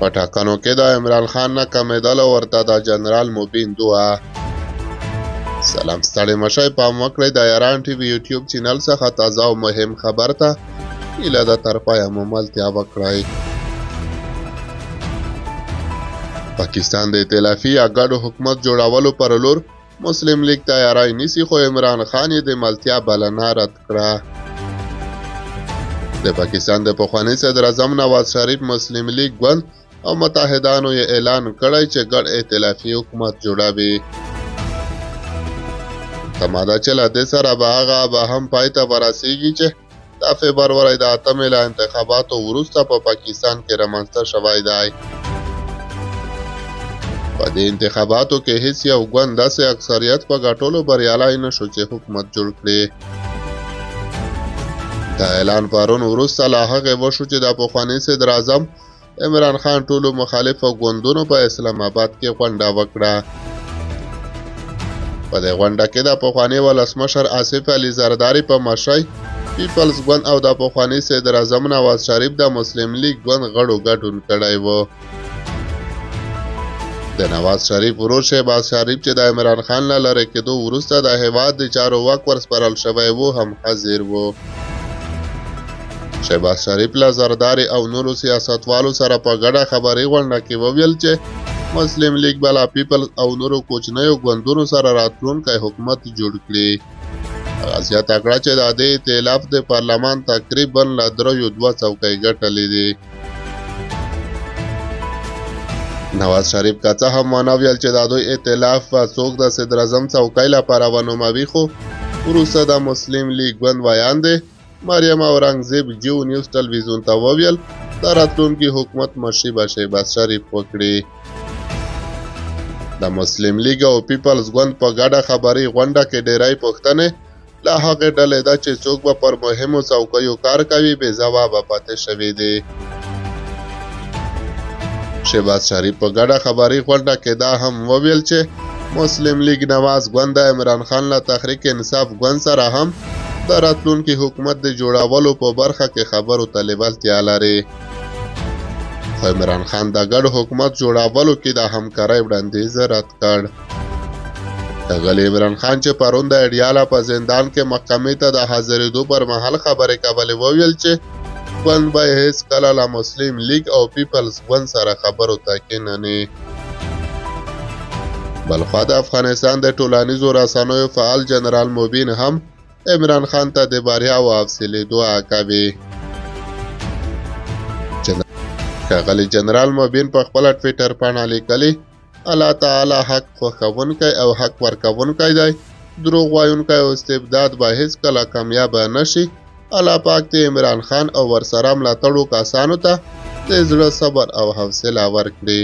په ټاکنو کې د عمران خان نه کمېدل ورته د جنرال مبین دوه. سلام ستړي مشئ، پام وکړئ د ایران ټي وي یوټیوب چینل څخه تازه او مهم خبر ته هیله ده تر پایه مو ملتیا وکړئ. پاکستان د ائتلافي یا ګډو حکومت جوړولو پر لور مسلم لیگ تیاری نیسي، خو عمران خان یې د ملتیا بلنه رد کړه. د پاکستان د پخواني صدر اعظم نواز شریف مسلم لیگ ګوند او متحدانو یې اعلان کړی چې ګډ ائتلافي حکومت جوړوي. تماده چې له دې سره به هم پای ته ورسیږي چې د فبرورۍ د 8 له انتخاباتو وروسته په پاکستان کې رامنځته شوی دی. په دې انتخاباتو کې هیڅ یو ګوند داسې اکثریت په ګټلو بریالی نشو چې حکومت جوړ کړي. دا اعلان پرون وروسته له هغې وشو چې د پخواني صدر اعظم عمران خان ټولو مخالفو ګوندونو په اسلام آباد کې غونډه وکړه. په دې غونډه کې د پخواني ولسمشر آصف علي زرداري په مشرۍ پیپلز ګوند او د پخواني صدر اعظم نواز شریف د مسلم لیگ ګوند غړو ګډون کړی و. د نواز شریف ورور شهباز شریف چې د عمران خان له لرې کېدو وروسته د هېواد د چارو واک ورسپارل شوی و هم حاضر و. شهباز شریف له زرداري او نورو سیاستوالو سره په ګډه خبري غونډه کې وویل چې مسلم لیگ به له پیپلز او نورو کوچنیو ګوندونو سره راتلونکی حکومت جوړ کړي. هغه زیاته کړه چې د دې ائتلاف د پارلمان تقریبا له 3 څوکۍ ګټلې دي. نواز شریف که څه هم ونه ویل چې د دوی ائتلاف به څوک د صدر اعظم څوکۍ لپاره ونوموي، خو وروسته د مسلم لیگ ګوند ویان دی مریم اورنګزیب جیو نیوز ټلویزیون ته وویل د راتلونکي حکومت مشري به شهباز شریف وکړي. د مسلم لیگ او پیپلز ګوند په ګډه خبري غونډه کې ډېری پوښتنې له هغې ډلې ده چې څوک به پر مهمو څوکیو کار کوي بې ځوابه پاتې شوي دي. شهباز شریف په ګډه خبري غونډه کې دا هم وویل چې مسلم لیگ نواز ګوند د عمران خان له تحریک انصاف ګوند سره هم د راتلونکي حکومت د جوړولو په برخه کې خبرو ته لیوالتیا لري. خو عمران خان د ګډ حکومت جوړولو کې د همکارۍ وړاندیز رد کړ. ښاغلي عمران خان چې پرون د اډیاله په زندان کې محکمې ته د حاضرېدو پر مهال خبرې کولې وویل چې ګوند به هیڅ کله له مسلم لیگ او پیپلز ګوند سره خبرو ته کښېنني. بلخوا د افغانستان د ټولنیزو رسنیو فعال جنرال مبین هم عمران خان ته د بریا او حوصلې دعا کوي. ښاغلي جنرال مبین په خپله ټویټر پاڼه لیکلي الله تعالی حق خوښونکی او حق ورکوونکی دی، دروغ وایونکی او استبداد به هیڅکله کامیابه نشي. الله پاک د عمران خان او ورسره ملاتړو کسانو ته د زړه صبر او حوصله ورکړي.